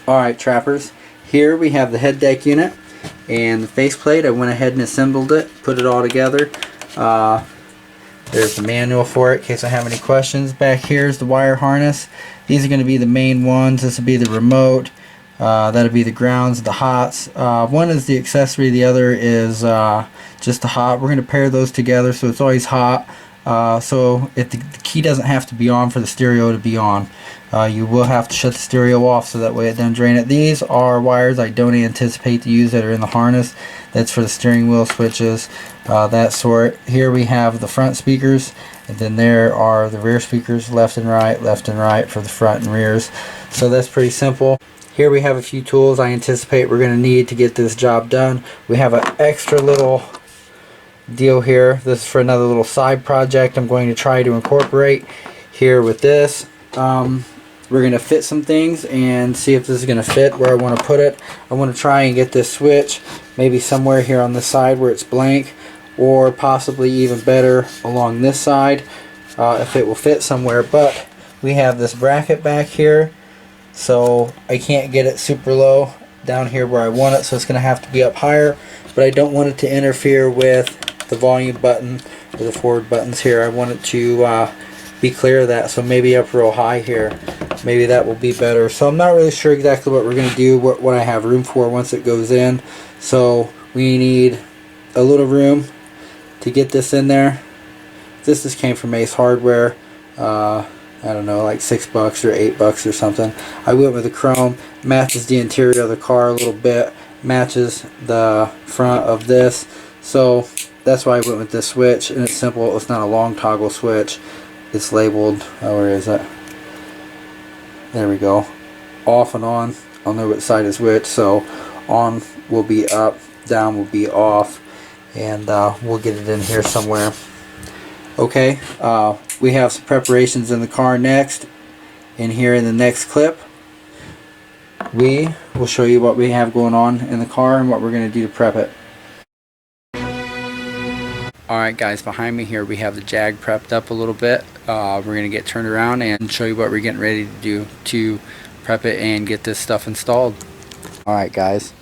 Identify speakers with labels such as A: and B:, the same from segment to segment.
A: Alright trappers, here we have the head deck unit and the faceplate. I went ahead and assembled it, put it all together. There's the manual for it in case I have any questions. Back here is the wire harness. These are going to be the main ones. This will be the remote. That'll be the grounds, the hots. One is the accessory, the other is just the hot. We're going to pair those together so it's always hot. So if the key doesn't have to be on for the stereo to be on. You will have to shut the stereo off so that way it doesn't drain it. These are wires I don't anticipate to use that are in the harness. That's for the steering wheel switches, that sort. Here we have the front speakers, and then there are the rear speakers, left and right for the front and rears. So that's pretty simple. Here we have a few tools I anticipate we're going to need to get this job done. We have an extra little deal here. This is for another little side project I'm going to try to incorporate here with this. We're going to fit some things and see if this is going to fit where I want to put it. I want to try and get this switch maybe somewhere here on this side where it's blank, or possibly even better along this side if it will fit somewhere. But we have this bracket back here, so I can't get it super low down here where I want it, so it's going to have to be up higher, but I don't want it to interfere with the volume button or the forward buttons here. I want it to be clear of that, so maybe up real high here. Maybe that will be better. So I'm not really sure exactly what we're going to do, what I have room for once it goes in. So we need a little room to get this in there. This just came from Ace Hardware. I don't know, like $6 or $8 or something. I went with the chrome. Matches the interior of the car a little bit. Matches the front of this. So that's why I went with this switch. And it's simple. It's not a long toggle switch. It's labeled, where is it? There we go. Off and on. I'll know which side is which. So on will be up, down will be off, and we'll get it in here somewhere. Okay, we have some preparations in the car next. And here in the next clip, we will show you what we have going on in the car and what we're going to do to prep it. Alright guys, behind me here we have the Jag prepped up a little bit. We're going to get turned around and show you what we're getting ready to do to prep it and get this stuff installed. Alright guys,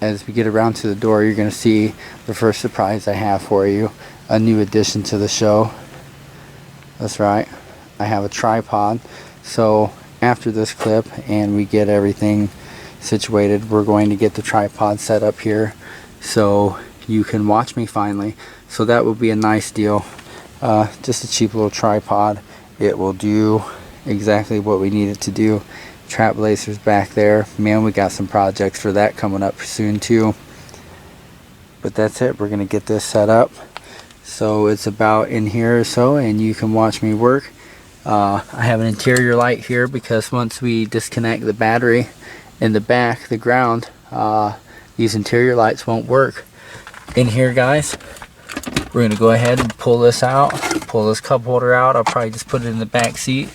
A: as we get around to the door, you're going to see the first surprise I have for you. A new addition to the show. That's right, I have a tripod. So after this clip and we get everything situated, we're going to get the tripod set up here so you can watch me finally. So that will be a nice deal. Just a cheap little tripod. It will do exactly what we need it to do. TrapBlazer's back there. Man, we got some projects for that coming up soon too. But that's it. We're going to get this set up. So it's about in here or so, and you can watch me work. I have an interior light here because once we disconnect the battery in the back, the ground, these interior lights won't work. In here guys, we're going to go ahead and pull this out, pull this cup holder out. I'll probably just put it in the back seat.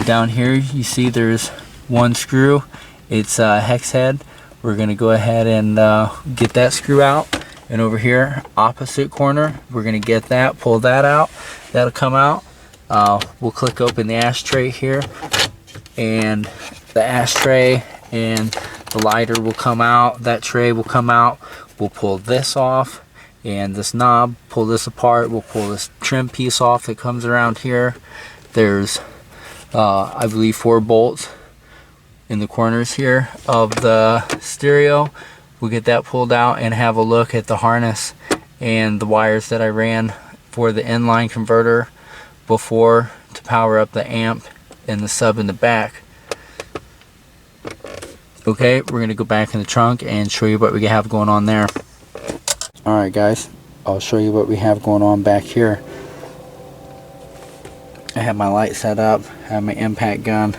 A: Down here you see there's one screw. It's a hex head. We're going to go ahead and get that screw out. And over here, opposite corner, we're going to get that, pull that out. That'll come out. We'll click open the ashtray here, and the ashtray and the lighter will come out. That tray will come out. We'll pull this off, and this knob, pull this apart. We'll pull this trim piece off that comes around here. There's I believe 4 bolts in the corners here of the stereo. We'll get that pulled out and have a look at the harness and the wires that I ran for the inline converter before to power up the amp and the sub in the back. Okay, we're going to go back in the trunk and show you what we have going on there. Alright guys, I'll show you what we have going on back here. I have my light set up, I have my impact gun.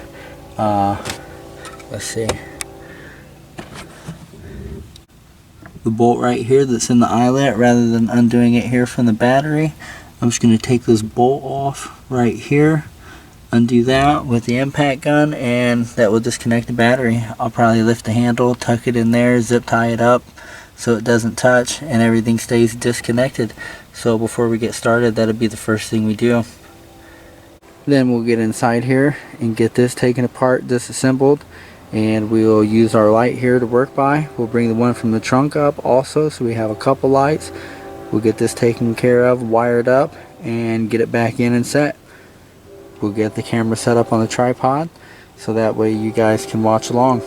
A: Let's see. The bolt right here that's in the eyelet, rather than undoing it here from the battery, I'm just going to take this bolt off right here, undo that with the impact gun, and that will disconnect the battery. I'll probably lift the handle, tuck it in there, zip tie it up so it doesn't touch and everything stays disconnected. So before we get started, that'll be the first thing we do. Then we'll get inside here and get this taken apart, disassembled, and we'll use our light here to work by. We'll bring the one from the trunk up also, so we have a couple lights. We'll get this taken care of, wired up, and get it back in and set. We'll get the camera set up on the tripod so that way you guys can watch along.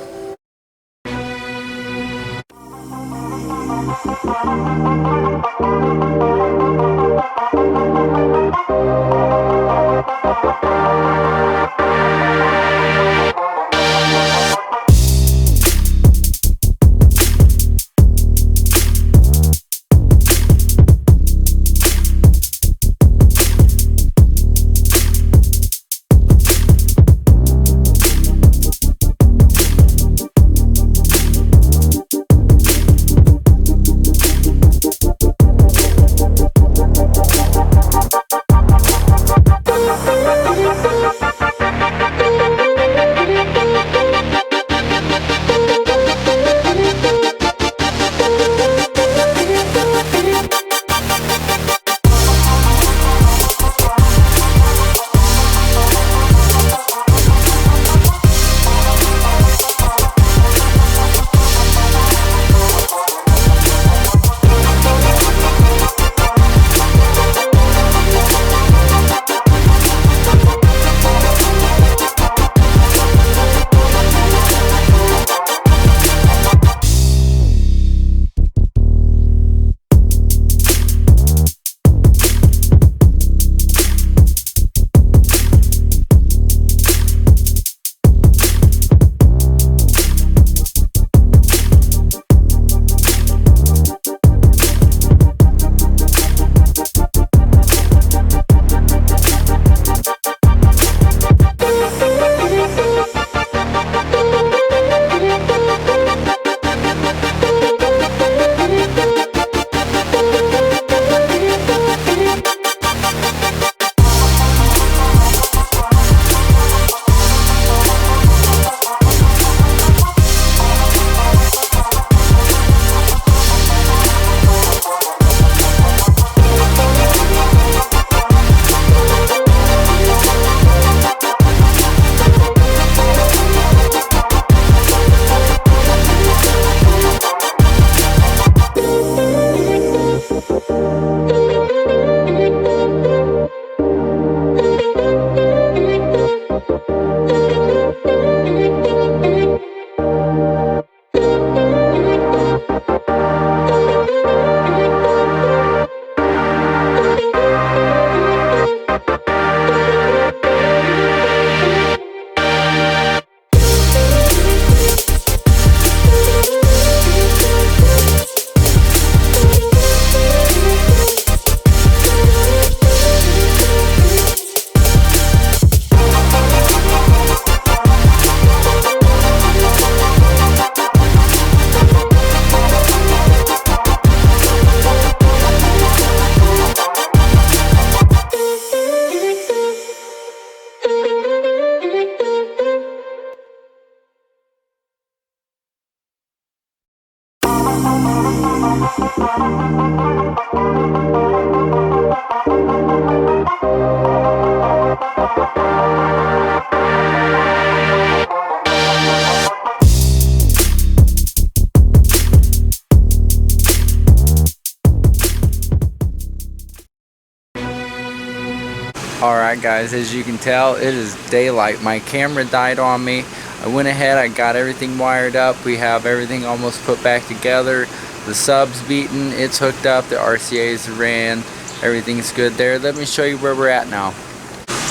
A: Alright guys, as you can tell, it is daylight. My camera died on me. I went ahead, I got everything wired up. We have everything almost put back together. The sub's beaten, it's hooked up, the RCA's ran, everything's good there. Let me show you where we're at now.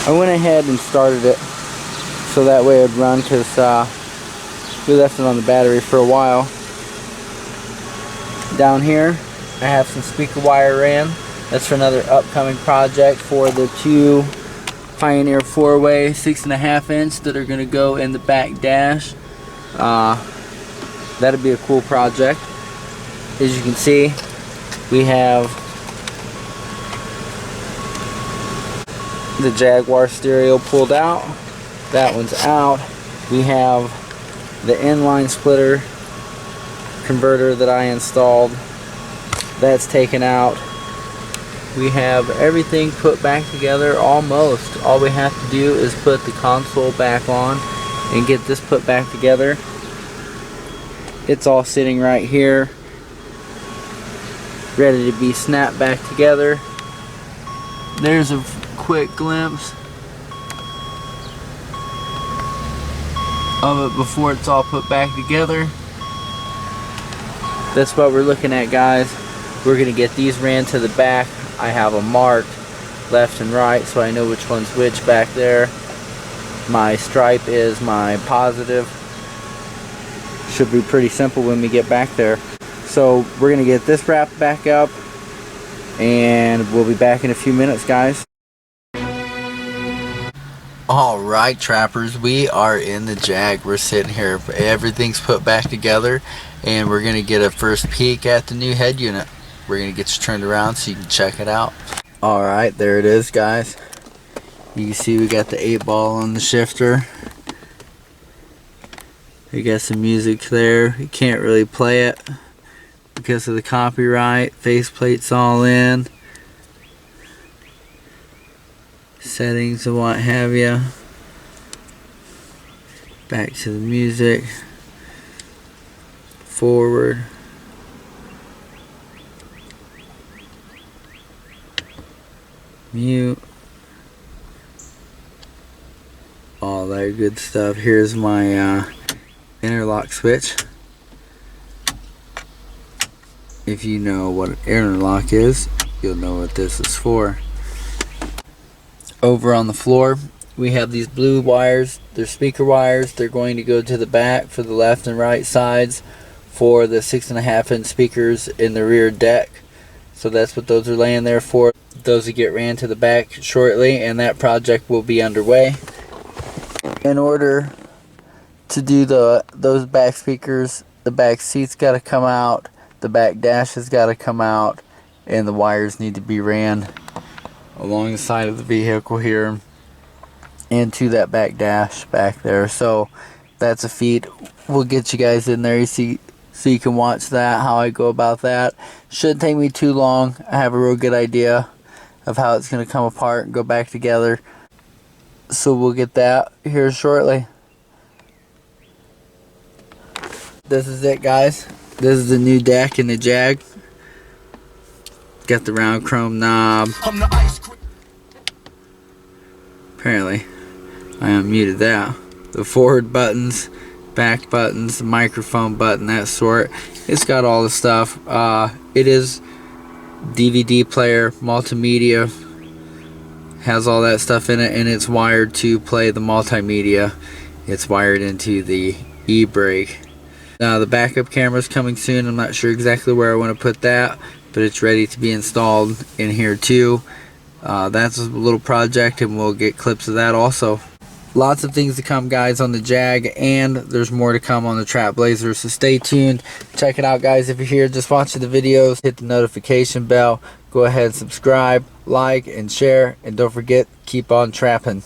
A: I went ahead and started it so that way it'd run, because we left it on the battery for a while. Down here I have some speaker wire ran. That's for another upcoming project for the two Pioneer 4-way 6.5 inch that are going to go in the back dash. That'll be a cool project. As you can see, we have the Jaguar stereo pulled out. That one's out. We have the inline splitter converter that I installed. That's taken out. We have everything put back together almost. All we have to do is put the console back on and get this put back together. It's all sitting right here, ready to be snapped back together. There's a quick glimpse of it before it's all put back together. That's what we're looking at, guys. We're gonna get these ran to the back. I have them marked left and right so I know which one's which back there. My stripe is my positive. Should be pretty simple when we get back there. So we're gonna get this wrapped back up and we'll be back in a few minutes, guys. Alright, trappers, we are in the Jag. We're sitting here, everything's put back together, and we're gonna get a first peek at the new head unit. We're gonna get you turned around so you can check it out. Alright, there it is, guys. You can see we got the 8-ball on the shifter. We got some music there. You can't really play it because of the copyright. Faceplate's all in. Settings and what have you. Back to the music. Forward. Mute. All that good stuff. Here's my interlock switch. If you know what an interlock is, you'll know what this is for. Over on the floor, we have these blue wires. They're speaker wires. They're going to go to the back for the left and right sides for the 6.5-inch speakers in the rear deck. So that's what those are laying there for. Those will get ran to the back shortly, and that project will be underway. In order to do those back speakers, the back seats got to come out, the back dash has got to come out, and the wires need to be ran along the side of the vehicle here into that back dash back there. So that's a feat. We'll get you guys in there so you can watch that, how I go about that. Shouldn't take me too long. I have a real good idea of how it's going to come apart and go back together. So we'll get that here shortly. This is it, guys. This is the new deck in the Jag. Got the round chrome knob. Apparently I unmuted that. The forward buttons, back buttons, the microphone button, that sort. It's got all the stuff. It is DVD player, multimedia, has all that stuff in it, and it's wired to play the multimedia. It's wired into the e-brake. Now the backup camera is coming soon. I'm not sure exactly where I want to put that, but it's ready to be installed in here too. That's a little project, and we'll get clips of that also. Lots of things to come, guys, on the Jag, and there's more to come on the TrapBlazer, so stay tuned. Check it out, guys. If you're here just watching the videos, hit the notification bell. Go ahead and subscribe, like, and share, and don't forget, keep on trapping.